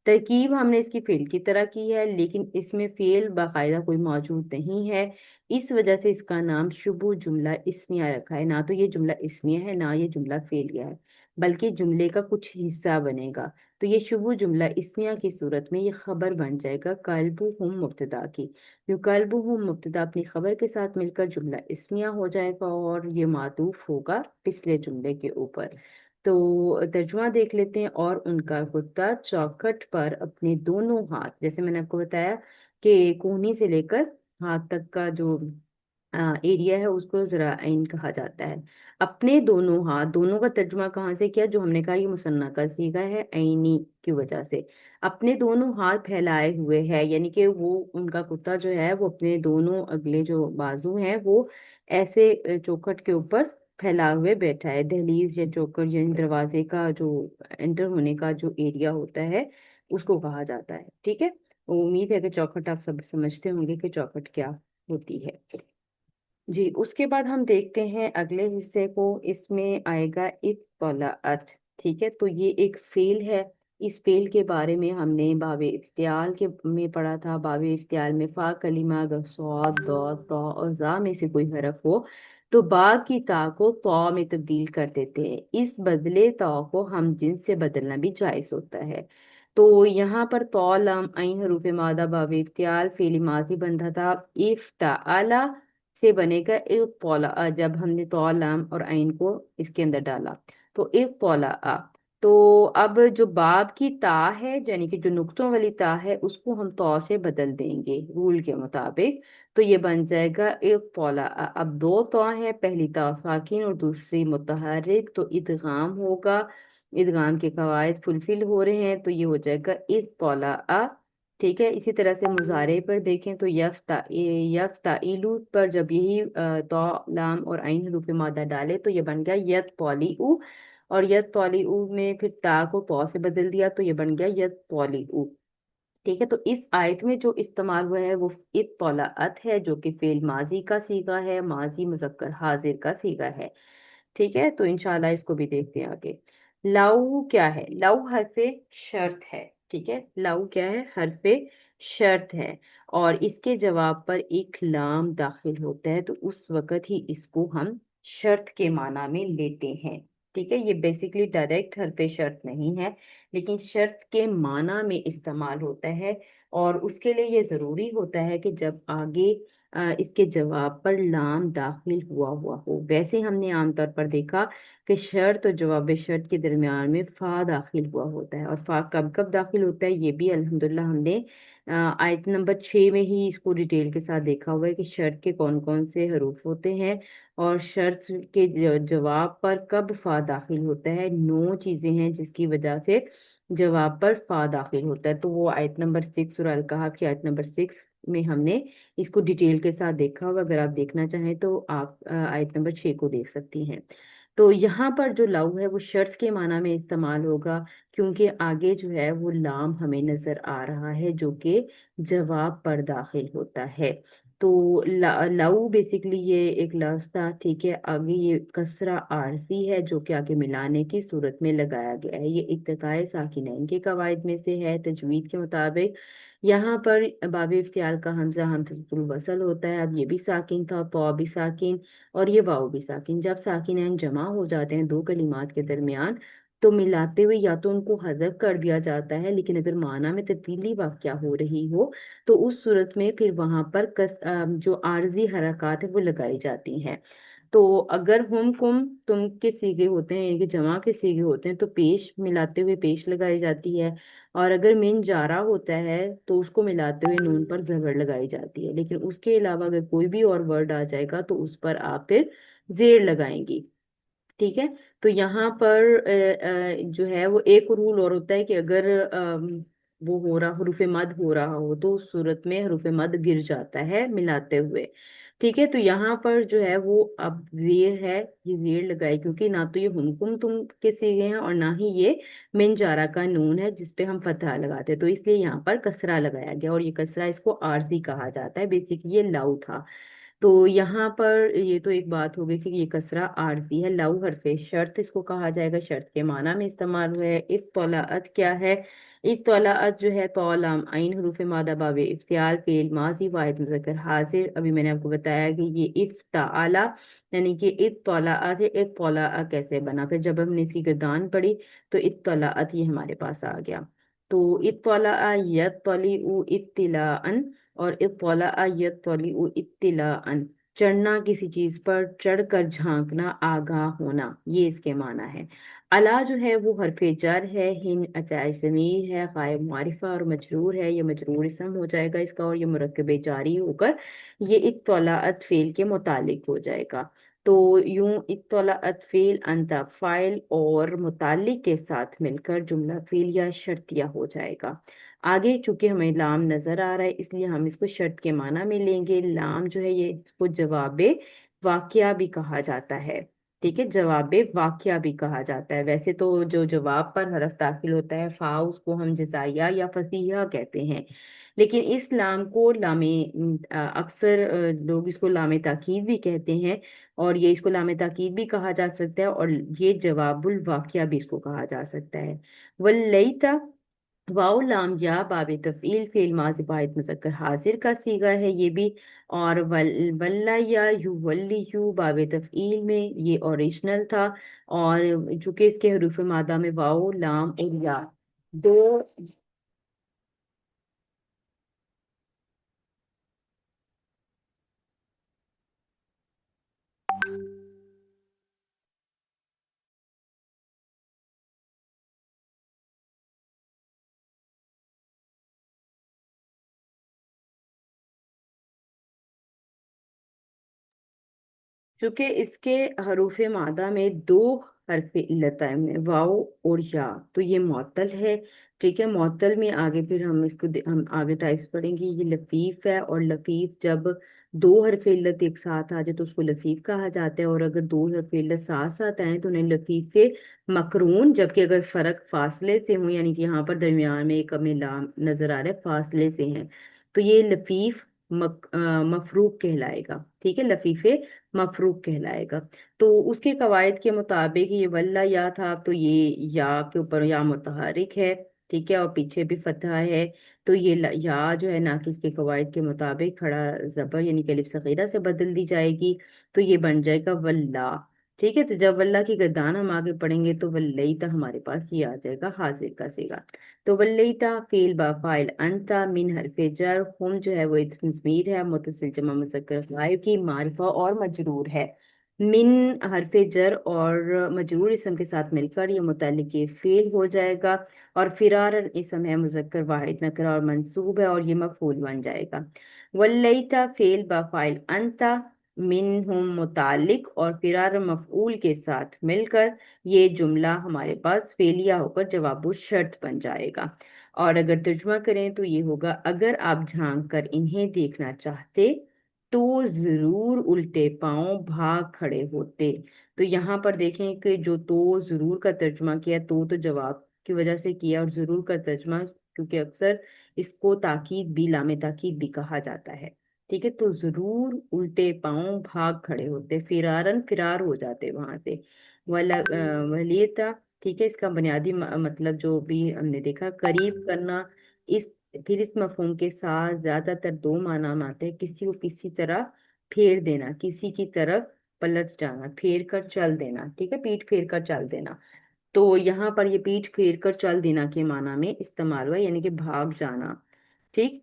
ترکیب ہم نے اس کی فعل کی طرح کی ہے لیکن اس میں فعل باقاعدہ کوئی موجود نہیں ہے، اس وجہ سے اس کا نام شبہ جملہ اسمیہ رکھا ہے، نہ تو یہ جملہ اسمیہ ہے نہ یہ جملہ فعلیہ ہے، بلکہ جملے کا کچھ حصہ بنے گا۔ تو یہ شبہ جملہ اسمیہ کی صورت میں یہ خبر بن جائے گا قلبہم مبتدا کی، جو قلبہم مبتدا اپنی خبر کے ساتھ مل کر جملہ اسمیہ ہو جائے گا اور یہ معطوف ہوگا پچھلے جملے کے اوپر۔ تو ترجمہ دیکھ لیتے ہیں۔ اور ان کا کتا چوکھٹ پر اپنے دونوں ہاتھ، جیسے میں نے آپ کو بتایا کہ کونی سے لے کر ہاتھ تک کا جو ایریا ہے اس کو ذراعین کہا جاتا ہے، اپنے دونوں ہاتھ، دونوں کا ترجمہ کہاں سے کیا؟ جو ہم نے کہا یہ مثنیٰ کا صیغہ ہے عینی کی وجہ سے، اپنے دونوں ہاتھ پھیلائے ہوئے ہے، یعنی کہ وہ ان کا کتا جو ہے وہ اپنے دونوں اگلے جو بازو ہیں وہ ایسے چوکھٹ کے اوپر پھیلا ہوئے بیٹھا ہے۔ دہلیز یا چوکر یعنی دروازے کا جو انٹر ہونے کا جو ایریا ہوتا ہے اس کو کہا جاتا ہے، ٹھیک ہے۔ امید ہے کہ چوکھٹ آپ سب سمجھتے ہوں گے کہ چوکھٹ کیا ہوتی ہے۔ جی، اس کے بعد ہم دیکھتے ہیں اگلے حصے کو، اس میں آئے گا اطلاعت، ٹھیک ہے۔ تو یہ ایک فعل ہے، اس فعل کے بارے میں ہم نے باب افتعال کے میں پڑھا تھا۔ باب افتعال میں فا کلمہ اگر صاد، ضاد، طا اور زا میں سے کوئی حرف ہو تو با کی تا کو طا میں تبدیل کر دیتے ہیں، اس بدلے طا کو ہم جنس سے بدلنا بھی جائز ہوتا ہے۔ تو یہاں پر طا لام عین حروف مادہ باب افتعال فعل ماضی بن رہا تھا، افتعال سے بنے گا اطلع، جب ہم نے طا لام اور عین کو اس کے اندر ڈالا تو اطلع۔ تو اب جو باب کی تا ہے یعنی کہ جو نقطوں والی تا ہے اس کو ہم طا سے بدل دیں گے رول کے مطابق، تو یہ بن جائے گا اطلع۔ اب دو طا ہے، پہلی تا ساکن اور دوسری متحرک، تو ادغام ہوگا، ادغام کے قواعد فلفل ہو رہے ہیں تو یہ ہو جائے گا اطلع، ٹھیک ہے۔ اسی طرح سے مضارع پر دیکھیں تو یفتعیلو پر جب یہی طا لام اور عین حروف مادہ ڈالے تو یہ بن گیا یطلعو، اور یطلعو میں پھر تا کو طا سے بدل دیا تو یہ بن گیا یطلعو، ٹھیک ہے۔ تو اس آیت میں جو استعمال ہوا ہے وہ اطلاعت ہے جو کہ فعل ماضی کا صیغہ ہے، ماضی مذکر حاضر کا صیغہ ہے، ٹھیک ہے۔ تو انشاءاللہ اس کو بھی دیکھتے ہیں آگے۔ لو کیا ہے؟ لو حرف شرط ہے، ٹھیک ہے۔ لو کیا ہے؟ حرف شرط ہے، اور اس کے جواب پر ایک لام داخل ہوتا ہے تو اس وقت ہی اس کو ہم شرط کے معنی میں لیتے ہیں، ठीक है, ये बेसिकली डायरेक्ट हरफ शर्त नहीं है, लेकिन शर्त के माना में इस्तेमाल होता है। और उसके लिए ये जरूरी होता है कि जब आगे इसके जवाब पर लाम दाखिल हुआ हुआ हो। वैसे हमने आमतौर पर देखा कि शर्त और जवाब शर्त के दरमियान में फा दाखिल हुआ होता है। और फा कब कब दाखिल होता है ये भी अल्हम्दुलिल्लाह हमने आयत नंबर 6 में ही इसको डिटेल के साथ देखा हुआ है कि शर्त के कौन कौन से हरूफ होते हैं और शर्त के जवाब पर कब फा दाखिल होता है। 9 चीजें हैं जिसकी वजह से जवाब पर फा दाखिल होता है। तो वो आयत नंबर 6 सूरह अल कहफ की आयत नंबर 6 में हमने इसको डिटेल के साथ देखा हुआ। अगर आप देखना चाहें तो आप आयत नंबर 6 को देख सकती हैं। तो यहाँ पर जो लव है वो शर्त के माना में इस्तेमाल होगा, क्योंकि आगे जो है वो लाम हमें नजर आ रहा है जो कि जवाब पर दाखिल होता है। तो लव बेसिकली ये एक लफ्ज था, ठीक है। आगे ये कसरा आरसी है जो कि आगे मिलाने की सूरत में लगाया गया है। ये इत्तिकाए साकिनैन के कवायद में से है। तजवीद के मुताबिक यहाँ पर बाब इफ्तियाल का हमजा हमजतुल वसल होता है। अब ये भी साकिन था, तो भी साकिन और ये वाव भी साकिन। जब साकिनैन जमा हो जाते हैं दो कलिमात के दरमियान, तो मिलाते हुए या तो उनको हजफ कर दिया जाता है, लेकिन अगर माना में तब्दीली वाक़या हो रही हो तो उस सूरत में फिर वहां पर जो आर्जी हरकत है वो लगाई जाती हैं। तो अगर हम कुम तुम के सीगे होते हैं, यानी कि जमा के सीगे होते हैं, तो पेश मिलाते हुए पेश लगाई जाती है। और अगर मिन जारा होता है तो उसको मिलाते हुए नून पर जबर लगाई जाती है। लेकिन उसके अलावा अगर कोई भी और वर्ड आ जाएगा तो उस पर आप फिर जेर लगाएंगी। ठीक है। तो यहाँ पर जो है वो एक रूल और होता है कि अगर वो हो रहा हरूफ मद हो रहा हो तो उस सूरत में हरूफ मद गिर जाता है मिलाते हुए। ठीक है। तो यहाँ पर जो है वो अब जेर है, ये जेर लगाई, क्योंकि ना तो ये हुमकुम तुम के सीगे हैं और ना ही ये मिन जारा का नून है जिसपे हम फतहा लगाते हैं। तो इसलिए यहाँ पर कसरा लगाया गया, और ये कसरा इसको आरजी कहा जाता है। बेसिकली ये लाउ था। तो यहाँ पर ये तो एक बात हो गई कि ये कसरा आरजी है। लव हरफे शर्त इसको कहा जाएगा, शर्त के माना में इस्तेमाल हुआ है। इत्तलाअत क्या है? इत्तलाअत जो है तौलाम आइन हरूफ मादा बावे इफ्तियाल फेल माजी वाहिद मुज़क्कर हाजिर। अभी मैंने आपको बताया कि ये इफ्ताला यानी कि इत्तलाअत है। इत्तला कैसे बना, फिर जब हमने इसकी गर्दान पढ़ी तो इत्तलाअत ये हमारे पास आ गया। तो इत्तला यत्तलिउ इत्तिलाअन और इत्तला यत्तलिउ इत्तिलाअन, चढ़ना किसी चीज पर चढ़कर झांकना, आगाह होना, ये इसके माना है। अला जो है वो हरफे जर है, हिन अचाए ज़मीर है, गायब मारिफा और मजरूर है, ये मजरूर इसम हो जाएगा इसका, और ये मुरक्कबे जारी होकर ये इत्तलाअत फेल के मुतालिक हो जाएगा। तो यूं इत्तलाअत फेल अंता फाइल और मुतालिक के साथ मिलकर जुमला फेल या शर्तिया हो जाएगा। आगे चूंकि हमें लाम नजर आ रहा है इसलिए हम इसको शर्त के माना में लेंगे। लाम जो है ये इसको जवाबे वाकया भी कहा जाता है। ठीक है, जवाबे वाकया भी कहा जाता है। वैसे तो जो जवाब पर हरफ दाखिल होता है फा, उसको हम जजाया या फसीहा कहते हैं। लेकिन इस लाम को लामे अक्सर लोग इसको लामे ताकीद भी कहते हैं, और ये इसको लामे ताकीद भी कहा जा सकता है, और ये जवाबुल वाकया भी इसको कहा जा सकता है। वल्लैता वाओ लाम या बाबे तफील फेल माज़ी वाहिद मुज़क्कर हाजिर का सीगा है ये भी। और वल्ला या युवल्ली यू बाबे तफील में ये ओरिजिनल था। और चूंकि इसके हरूफ मादा में वाओ लाम और या दो, चूंकि इसके हरूफ मादा में दो हरफ इल्लत आए हुए हैं, वाओ और या, तो ये मुअत्तल है। ठीक है, मुअत्तल में आगे फिर हम इसको हम आगे टाइप्स पढ़ेंगे। ये लफीफ है, और लफीफ जब दो हरफ इल्लत एक साथ आ जाए तो उसको लफीफ कहा जाता है। और अगर दो हरफ इल्लत साथ साथ आए तो उन्हें लफीफ के मकरून। जबकि अगर फर्क फासले से हो, यानी कि यहाँ पर दरमियान में एक हमें लाम नजर आ रहा है फासले से है, तो ये लफीफ मफरूक कहलाएगा। ठीक है, लफीफे मफरूक कहलाएगा। तो उसके कवायद के मुताबिक ये वल्ला या था, तो ये या के ऊपर या मुतहरिक है। ठीक है, और पीछे भी फतहा है। तो ये या जो है ना कि इसके कवायद के मुताबिक खड़ा जबर यानी कि अलिफ सगीरा से बदल दी जाएगी, तो ये बन जाएगा वल्ला। ठीक है, तो जब वल्लाह की गर्दान हम आगे पढ़ेंगे तो वल्लईता हमारे पास ये आ जाएगा हाजिर का सीगा। तो वल्लईता फेल बा फाइल अंता मिन हरफे जर, हम जो है वो इस्म ज़मीर है मुत्तसिल जमा मुज़क्कर गायब की मारिफा और मजरूर है। मिन हरफे जर और मजरूर इसम के साथ मिलकर ये मुतल्लिक ये फेल हो जाएगा। और फिरार इसम है मुज़क्कर वाहिद नकरा और मंसूब है और ये मफूल बन जाएगा। वल्लईता फेल बा फाइल अंता मिनहुम मुतालिक और फिरार मफऊल के साथ मिलकर ये जुमला हमारे पास फेलिया होकर जवाबु शर्त बन जाएगा। और अगर तर्जुमा करें तो ये होगा, अगर आप झांक कर इन्हें देखना चाहते तो जरूर उल्टे पांव भाग खड़े होते। तो यहाँ पर देखें कि जो तो जरूर का तर्जुमा किया, तो जवाब की वजह से किया, और जरूर का तर्जुमा क्योंकि अक्सर इसको ताकीद भी लामे ताकीद भी कहा जाता है। ठीक है, तो जरूर उल्टे पांव भाग खड़े होते, फिरारन फिरार हो जाते वहां से। वलीता, ठीक है, इसका बुनियादी मतलब जो भी हमने देखा, करीब करना। इस फिर इस मफहूम के साथ ज्यादातर दो माना में आते हैं, किसी को किसी तरह फेर देना, किसी की तरफ पलट जाना, फेर कर चल देना। ठीक है, पीठ फेर कर चल देना। तो यहाँ पर ये पीठ फेर कर चल देना के माना में इस्तेमाल हुआ, यानी कि भाग जाना। ठीक,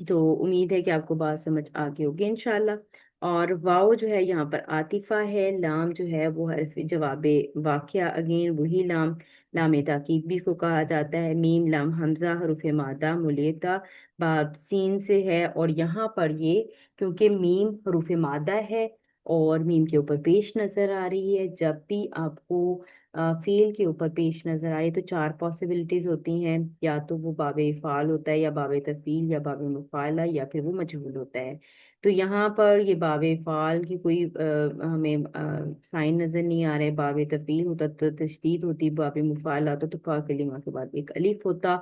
तो उम्मीद है कि आपको बात समझ आ गई होगी इंशाल्लाह। और वाव जो है यहाँ पर आतिफा है, लाम जो है वो हर्फ जवाबे वाक़या, अगेन वही लाम, लाम ताकीद भी इसको कहा जाता है। मीम लाम हमजा हरूफ मादा मुलेता बाब सीन से है, और यहाँ पर ये क्योंकि मीम हरूफ मादा है और मीम के ऊपर पेश नजर आ रही है, जब भी आपको फेल के ऊपर पेश नजर आए तो चार पॉसिबिलिटीज होती हैं, या तो वो बाबे फाल होता है, या बाबे तफील, या बाबे मुफाला, या फिर वो मजहूल होता है। तो यहाँ पर ये बाबे फाल की कोई हमें साइन नजर नहीं आ रहे। बाबे तफील होता तो तशदीद होती, बाबे मुफाला होता तो फा कलिमा के बाद एक अलिफ होता।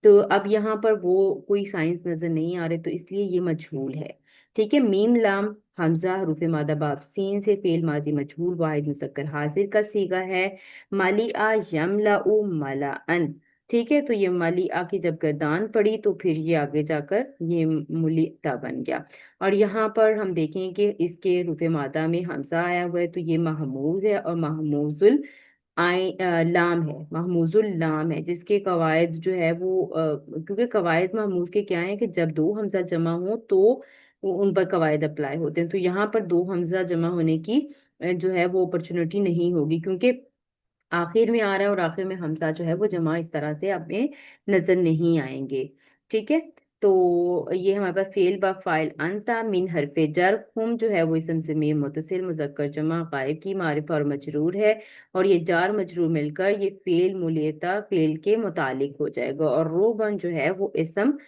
तो अब यहाँ पर वो कोई साइंस नजर नहीं आ रहे, तो इसलिए ये मजहूल है। ठीक है, मीम लाम हमजा हरूफ मादा बाब सीन से फेल माजी मजहूल वाहिद मुसक्कर हाजिर का सीगा है। मालिआ यमलाउ मलाअन। ठीक है, तो ये मालिआ की जब गर्दान पड़ी तो फिर ये आगे जाकर ये मुलिता बन गया। और यहाँ पर हम देखें कि इसके रूपे मादा में हमजा आया हुआ है, तो ये महमूज है और महमूजुल लाम है, महमूजुल लाम है, जिसके कवायद जो है वो क्योंकि कवायद महमूज के क्या है कि जब दो हमजा जमा हो तो उन पर कवायद अप्लाई होते हैं। तो यहाँ पर दो हमजा जमा होने की जो है वो अपॉर्चुनिटी नहीं होगी, क्योंकि आखिर में आ रहा है और आखिर में हमजा जो है वो जमा इस तरह से आप में नजर नहीं आएंगे। ठीक है, तो ये हमारे पास फेल बा फाइल अंता मिन हरफे जर, हम जो है वो इसम ज़मीर मुतसिल मुज़क्कर जमा गायब की मारिफा और मजरूर है, और ये जार मजरूर मिलकर ये फेल मुलियता फेल के मुतालिक हो जाएगा। और रोबन जो है वो इसम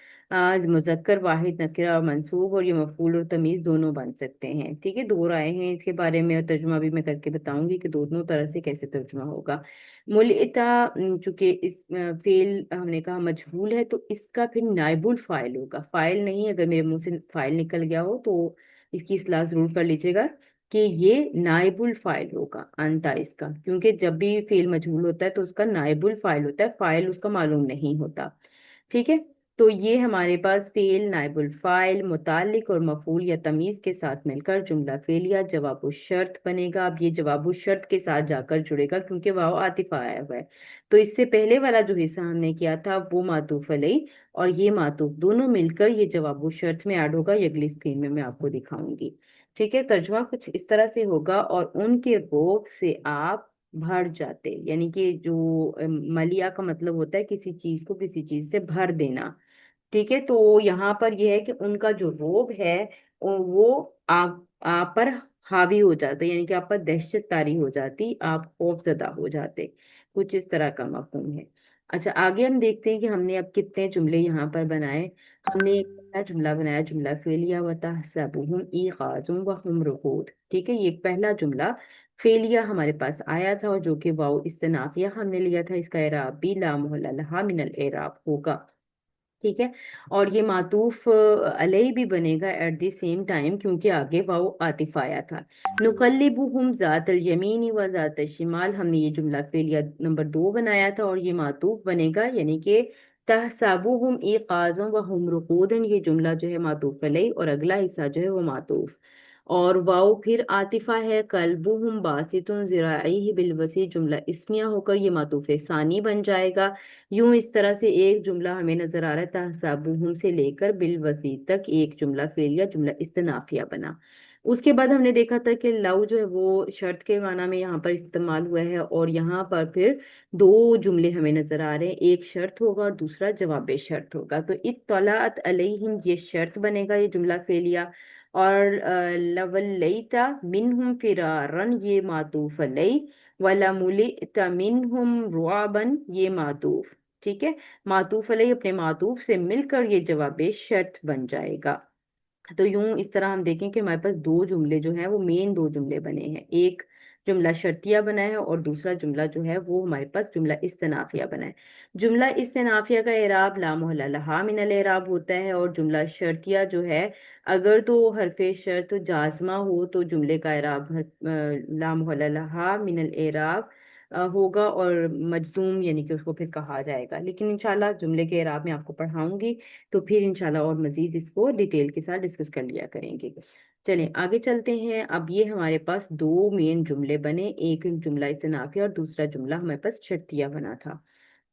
मुजक्कर वाहिद नकिरा और मंसूब, और ये मफूल और तमीज दोनों बन सकते हैं। ठीक है, दो राय हैं इसके बारे में, और तर्जुमा भी मैं करके बताऊंगी कि दोनों तरह से कैसे तर्जुमा होगा। मुलइता चूंकि इस फेल हमने कहा मजहूल है, तो इसका फिर नाइबुल फाइल होगा, फाइल नहीं। अगर मेरे मुंह से फाइल निकल गया हो तो इसकी इस्लाह जरूर कर लीजिएगा कि ये नाइबुल फाइल होगा अंता इसका, क्योंकि जब भी फेल मजहूल होता है तो उसका नाइबुल फाइल होता है, फाइल उसका मालूम नहीं होता। ठीक है, तो ये हमारे पास फेल नाइबुल फाइल मुतालिक और मफूल या तमीज के साथ मिलकर जुमला फेलिया जवाबु शर्त बनेगा। अब ये जवाबु शर्त के साथ जाकर जुड़ेगा क्योंकि वाव आतिफ आया हुआ है। तो इससे पहले वाला जो हिस्सा हमने किया था वो मातूफ अलई और ये मातूफ दोनों मिलकर ये जवाबु शर्त में ऐड होगा। ये अगली स्क्रीन में मैं आपको दिखाऊंगी। ठीक है, तर्जुमा कुछ इस तरह से होगा, और उनके रोब से आप भर जाते, यानी कि जो मलिया का मतलब होता है किसी चीज को किसी चीज से भर देना। ठीक है, तो यहाँ पर यह है कि उनका जो रोब है वो आप पर हावी हो जाता है, यानी कि आप पर दहशत तारी हो जाती, आप खौफजदा हो जाते, कुछ इस तरह का मफहूम है। अच्छा, आगे हम देखते हैं कि हमने अब कितने जुमले यहाँ पर बनाए। हमने एक पहला जुमला बनाया, जुमला फेलिया व तहसबुहुम ईकाजुम व हुम रुकूद। ठीक है, ये एक पहला जुमला फेलिया हमारे पास आया था, और जो कि वाओ इस्तिनाफिया हमने लिया था, इसका एराब भी ला मोहल्ला लहा मिनल एराब होगा। ठीक है, और ये मातूफ अलई भी बनेगा एट द सेम टाइम, क्योंकि आगे वाओ आतिफ आया था। नुकल्लिबुहुम ज़ातल यमीनी व ज़ातल शिमाल, हमने ये जुमला फेलिया नंबर 2 बनाया था, और ये मातूफ बनेगा, यानी कि तहसाबुहुम इक़ाज़म व हुम रुकूदन, ये जुमला जो है मातूफ अलई और अगला हिस्सा जो है वो मातूफ। और वाओ फिर आतिफा है, कल्बुहुम बासितुन ज़िराइही बिलवसी जुमला इस्मिया होकर ये मातूफ सानी बन जाएगा। यूं इस तरह से एक जुमला हमें नजर आ रहा है, तहसाबुहुम से लेकर बिलवसी तक एक जुमला फेलिया जुमला इस्तिनाफिया बना। उसके बाद हमने देखा था कि लव जो है वो शर्त के माना में यहाँ पर इस्तेमाल हुआ है, और यहाँ पर फिर दो जुमले हमें नजर आ रहे हैं, एक शर्त होगा और दूसरा जवाब शर्त होगा। तो इत्तलाअत अलैहिम ये शर्त बनेगा, ये जुमला फेलिया। और लवल्लैता मिनहुम फिरारन ये मातूफ अलै, वलमुलिता मिनहुम रुआबन ये मातूफ। ठीक है, मातूफ अलै अपने मातूफ से मिलकर ये जवाब शर्त बन जाएगा। तो यूं इस तरह हम देखें कि हमारे पास दो जुमले जो हैं वो मेन दो जुमले बने हैं, एक जुमला शर्तिया बना है और दूसरा जुमला जो है वो हमारे पास जुमला इस्तिनाफिया बना है। जुमला इस्तिनाफिया का एराब ला मोहल्ला लहा मिनल एराब होता है, और जुमला शर्तिया जो है अगर तो हरफे शर्त जाजमा हो तो जुमले का एराब ला मोहल्ला लहा मिनल एराब होगा, और मजजूम यानी कि उसको फिर कहा जाएगा। लेकिन इंशाल्लाह जुमले के एराब में आपको पढ़ाऊंगी, तो फिर इंशाल्लाह और मजीद इसको डिटेल के साथ डिस्कस कर लिया करेंगे। चलें आगे चलते हैं। अब ये हमारे पास दो मेन जुमले बने, एक जुमला इस्तिनाफिया और दूसरा जुमला हमारे पास शर्तिया बना था।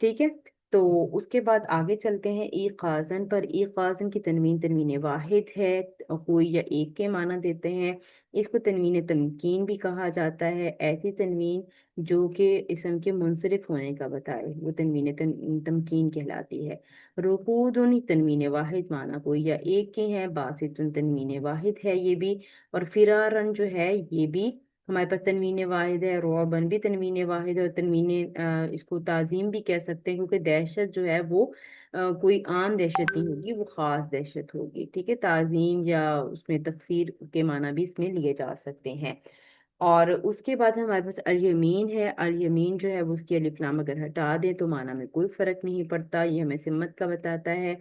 ठीक है, तो उसके बाद आगे चलते हैं ईकाजन पर। ईकाजन की तनवीन तनवीन वाहिद है, कोई या एक के माना देते हैं। इसको तनवीन तमकीन भी कहा जाता है, ऐसी तनवीन जो कि इसम के मुंसरिफ होने का बताए वो तनवीन तमकीन कहलाती है। रुकूदुन तनवीन वाहिद माना कोई या एक की है, बासितुन तनवीन वाहिद है ये भी, और फिरारन जो है ये भी हमारे पास तनवीन वाहिद है। रोबन भी तनवीन वाहिद है, और तनवीन इसको ताजीम भी कह सकते हैं, क्योंकि दहशत जो है वो कोई आम दहशत नहीं होगी, वो खास दहशत होगी। ठीक है, ताजीम या उसमें तफसीर के माना भी इसमें लिए जा सकते हैं। और उसके बाद हमारे पास अल यमीन है। अल यमीन जो है वो उसकी अलिफ लाम अगर हटा दें तो माना में कोई फर्क नहीं पड़ता, ये हमें सिमत का बताता है।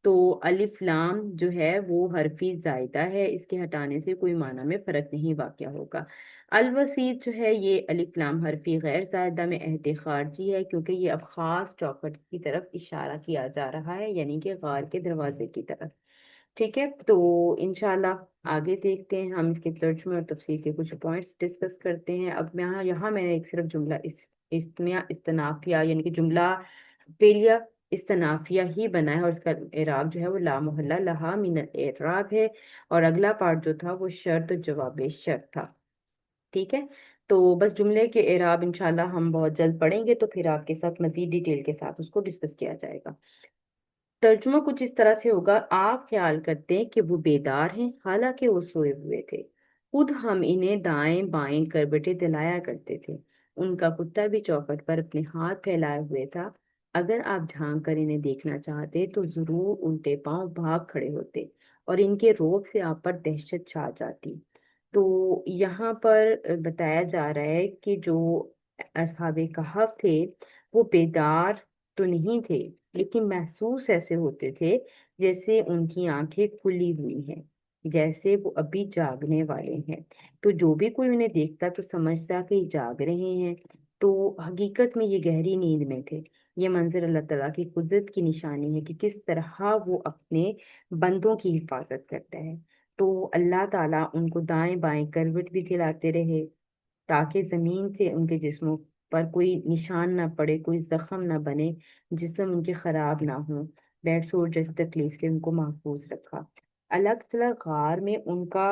तो अलिफ लाम जो है वो हरफी जायदा है, इसके हटाने से कोई माना में फर्क नहीं वाक़या होगा। अल वसीत जो है ये अलिफ लाम हरफी गैर जायदा में अहद खारजी है, क्योंकि ये अब खास चौखट की तरफ इशारा किया जा रहा है, यानी कि गार के दरवाजे की तरफ। ठीक है, तो इंशाल्लाह आगे देखते हैं, हम इसके तर्जुमे और तफसीर के कुछ पॉइंट्स डिस्कस करते हैं। अब यहाँ यहाँ मैंने एक सिर्फ जुमला इस्तिया इस्तनाफिया यानी कि जुमला फेलिया इस्तनाफिया ही बना है, और इसका एराब जो है वो ला मोहल्ला लहा मिन एराब है, और अगला पार्ट जो था वो शर्त और जवाब शर्त था। ठीक है, तो बस जुमले के एराब इंशाल्लाह हम बहुत जल्द पढ़ेंगे, तो फिर आपके साथ मजीद डिटेल के साथ उसको डिस्कस किया जाएगा। तर्जुमा कुछ इस तरह से होगा, आप ख्याल करते हैं कि वो बेदार हैं हालांकि वो सोए हुए थे। खुद हम इन्हें दाएं बाएं करवटें दिलाया करते थे। उनका कुत्ता भी चौखट पर अपने हाथ फैलाए हुए था। अगर आप झांक कर इन्हें देखना चाहते तो जरूर उल्टे पांव भाग खड़े होते, और इनके रोब से आप पर दहशत छा जाती। तो यहाँ पर बताया जा रहा है कि जो असहाबे कहफ थे वो बेदार तो नहीं थे, लेकिन महसूस ऐसे होते थे जैसे उनकी आंखें खुली हुई हैं, जैसे वो अभी जागने वाले हैं। तो जो भी कोई उन्हें देखता तो समझता कि ये जाग रहे हैं, तो हकीकत में ये गहरी नींद में थे। ये मंजर अल्लाह ताला की कुदरत की निशानी है कि किस तरह वो अपने बंदों की हिफाजत करता है। तो अल्लाह ताला उनको दाएं बाएं करवट भी दिलाते रहे, ताकि जमीन से उनके जिस्मों पर कोई निशान ना पड़े, कोई जख्म ना बने, जिस्म उनके खराब ना हो। बेड सोर जैसी तकलीफ से उनको महफूज रखा। अलग थलग गार में उनका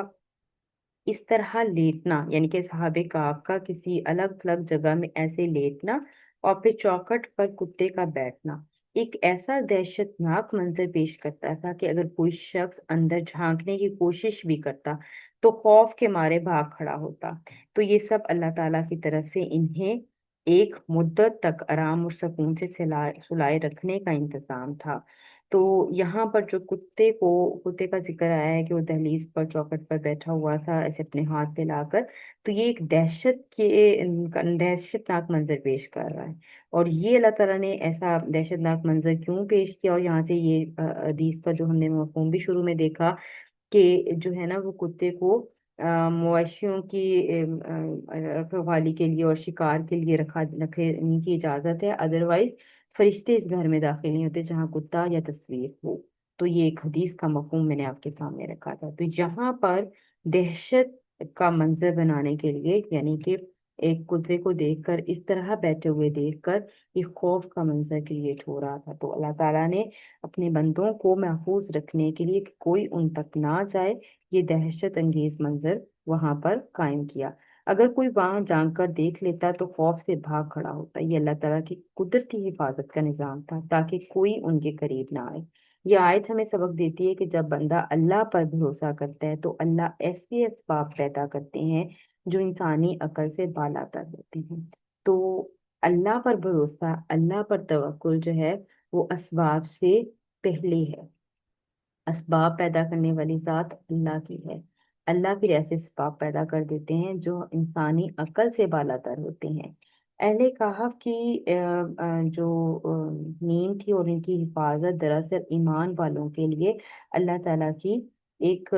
इस तरह लेटना, यानी कि साहबे काफ का किसी अलग थलग जगह में ऐसे लेटना और फिर चौखट पर कुत्ते का बैठना एक ऐसा दहशतनाक मंजर पेश करता था कि अगर कोई शख्स अंदर झांकने की कोशिश भी करता तो खौफ के मारे भाग खड़ा होता। तो ये सब अल्लाह ताला की तरफ से इन्हें एक मुद्दत तक आराम और सुकून से सुलाए रखने का इंतजाम था। तो यहाँ पर जो कुत्ते का जिक्र आया है कि वो दहलीज पर चौखट पर बैठा हुआ था ऐसे अपने हाथ फैलाकर, तो ये एक दहशतनाक मंजर पेश कर रहा है। और ये अल्लाह ताला ने ऐसा दहशतनाक मंजर क्यों पेश किया, और यहाँ से ये हदीस का जो हमने मफहूम भी शुरू में देखा कि जो है ना वो कुत्ते को मवेशियों की रखवाली के लिए और शिकार के लिए रखने की इजाजत है, अदरवाइज फरिश्ते इस घर में दाखिल नहीं होते जहाँ कुत्ता या तस्वीर हो। तो ये एक हदीस का मफहूम मैंने आपके सामने रखा था। तो यहाँ पर दहशत का मंजर बनाने के लिए, यानी कि एक कुत्ते को देखकर इस तरह बैठे हुए देखकर ये खौफ का मंजर क्रिएट हो रहा था। तो अल्लाह ताला ने अपने बंदों को महफूज रखने के लिए कि कोई उन तक ना जाए, ये दहशत अंगेज मंजर वहां पर कायम किया। अगर कोई वहां जानकर देख लेता तो खौफ से भाग खड़ा होता। ये अल्लाह ताला की कुदरती हिफाजत का निजाम था ताकि कोई उनके करीब ना आए। ये आयत हमें सबक देती है कि जब बंदा अल्लाह पर भरोसा करता है तो अल्लाह ऐसे असबाब पैदा करते हैं जो इंसानी अकल से बालातर होते हैं। तो अल्लाह पर भरोसा, अल्लाह पर तवक्कुल जो है वो असबाब से पहले है। असबाब पैदा करने वाली जात अल्लाह की है। अल्लाह फिर ऐसे असबाब पैदा कर देते हैं जो इंसानी अकल से बालातर होते हैं। अहले कहफ की जो नींद थी और इनकी हिफाजत दरअसल ईमान वालों के लिए अल्लाह ताला की एक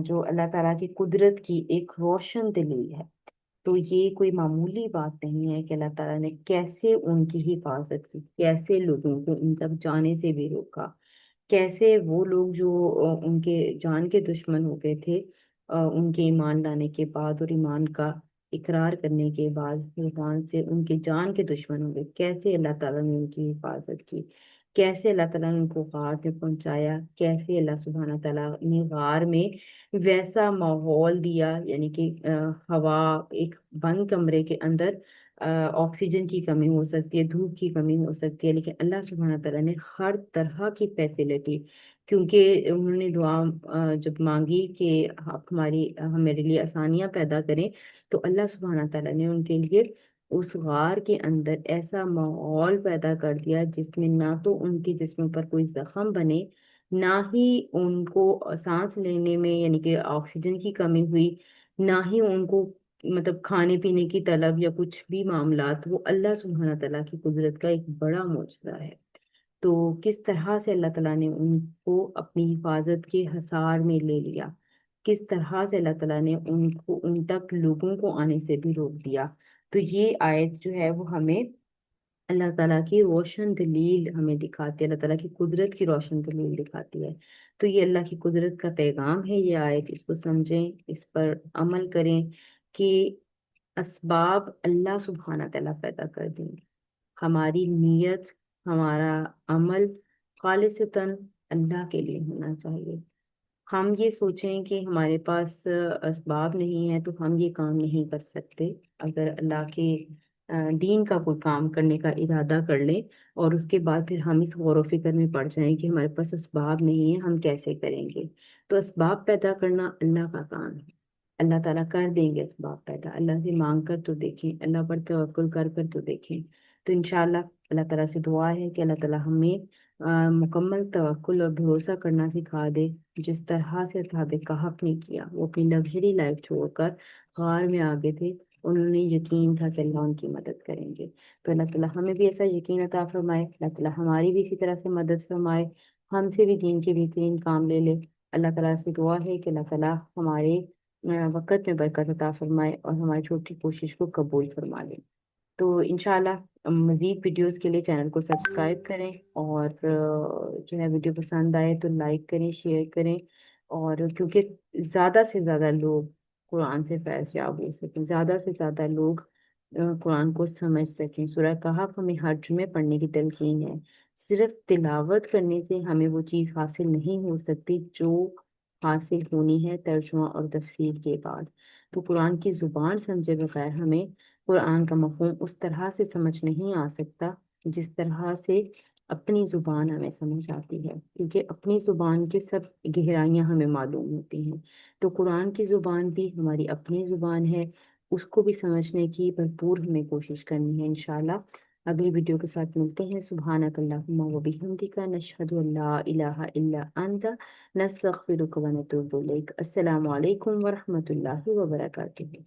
जो अल्लाह ताला की कुदरत की एक रोशन दलील है। तो ये कोई मामूली बात नहीं है कि अल्लाह ताला ने कैसे उनकी हिफाजत की, कैसे लोगों को उन तक जाने से भी रोका, कैसे वो लोग जो उनके जान के दुश्मन हो गए थे, उनके ईमान लाने के बाद और ईमान का इकरार करने के बाद ईमान से उनके जान के दुश्मन हो गए, कैसे अल्लाह ताला ने उनकी हिफाजत की, कैसे अल्लाह ताला ने उनको गार में पहुंचाया, कैसे अल्लाह सुब्हाना ताला ने गार में वैसा माहौल दिया, यानी कि हवा, एक बंद कमरे के अंदर ऑक्सीजन की कमी हो सकती है, धूप की कमी हो सकती है, लेकिन अल्लाह सुब्हाना तआला ने हर तरह की फैसिलिटी, क्योंकि उन्होंने दुआ जब मांगी कि आप हमारे लिए आसानियां पैदा करें, तो अल्लाह सुब्हाना तआला ने उनके लिए उस गार के अंदर ऐसा माहौल पैदा कर दिया जिसमें ना तो उनके जिस्म पर कोई जख्म बने, ना ही उनको सांस लेने में यानी कि ऑक्सीजन की कमी हुई, ना ही उनको मतलब खाने पीने की तलब या कुछ भी मामलात। वो अल्लाह सुब्हाना तआला की कुदरत का एक बड़ा मौजज़ा है। तो किस तरह से अल्लाह ताला ने उनको अपनी हिफाजत के हसार में ले लिया, किस तरह से अल्लाह ताला ने उनको उन तक लोगों को आने से भी रोक दिया। तो ये आयत जो है वो हमें अल्लाह ताला की रोशन दलील हमें दिखाती है, अल्लाह ताला की कुदरत की रोशन दलील दिखाती है। तो ये अल्लाह की कुदरत का पैगाम है ये आयत, इसको समझें, इस पर अमल करें कि असबाब अल्लाह सुब्हाना तआला पैदा कर देंगे। हमारी नीयत, हमारा अमल खालिसतन अल्लाह के लिए होना चाहिए। हम ये सोचें कि हमारे पास असबाब नहीं है तो हम ये काम नहीं कर सकते। अगर अल्लाह के दीन का कोई काम करने का इरादा कर लें और उसके बाद फिर हम इस गौर व फिक्र में पड़ जाएं कि हमारे पास असबाब नहीं है, हम कैसे करेंगे। तो असबाब पैदा करना अल्लाह का काम है। अल्लाह ताला कर देंगे असबाब पैदा। अल्लाह से मांग कर तो देखें, अल्लाह पर तवक्कुल कर कर तो देखें। तो इंशाल्लाह अल्लाह ताला से दुआ है कि अल्लाह ताला हमें मुकम्मल तवक्कुल और भरोसा करना सिखा दे। जिस तरह से असहाबे कहफ ने किया, वो अपनी लग्जरी लाइफ छोड़कर गार में आ गए थे, उन्होंने यकीन था कि अल्लाह उनकी मदद करेंगे। तो अल्लाह ताला हमें भी ऐसा यकीन अता फरमाए, अल्लाह ताला हमारी भी इसी तरह से मदद फरमाए, हमसे भी दीन के बेहतरीन काम ले ले। अल्लाह ताला से दुआ है कि अल्लाह ताला हमारे वक़्त में बरकत अता फरमाए और हमारी छोटी कोशिश को कबूल फरमा ले। तो इंशाल्लाह मज़ीद वीडियोस के लिए चैनल को सब्सक्राइब करें और जो है वीडियो पसंद आए तो लाइक करें, शेयर करें। और क्योंकि ज़्यादा से ज़्यादा लोग कुरान से फैज़ याब हो सकें, ज़्यादा से ज़्यादा लोग कुरान को समझ सकें। सूरह कहफ हमें हर जुमे पढ़ने की तलकीन है। सिर्फ तिलावत करने से हमें वो चीज़ हासिल नहीं हो सकती जो हासिल होनी है तर्जुमा और तफसीर के बाद। तो कुरान की ज़ुबान समझे बगैर हमें कुरान का मफ़हूम उस तरह से समझ नहीं आ सकता जिस तरह से अपनी ज़ुबान हमें समझ आती है, क्योंकि अपनी ज़ुबान के सब गहराइयाँ हमें मालूम होती हैं। तो कुरान की ज़ुबान भी हमारी अपनी ज़ुबान है, उसको भी समझने की भरपूर हमें कोशिश करनी है। इंशाल्लाह अगली वीडियो के साथ मिलते हैं। सुब्हानक अल्लाहुम्मा व बिहम्दिका नशहदु अल्ला इलाहा इल्ला अंता नस्तगफिरुका व नतूबु इलैक। अस्सलामु अलैकुम व रहमतुल्लाहि व बरकातुहू।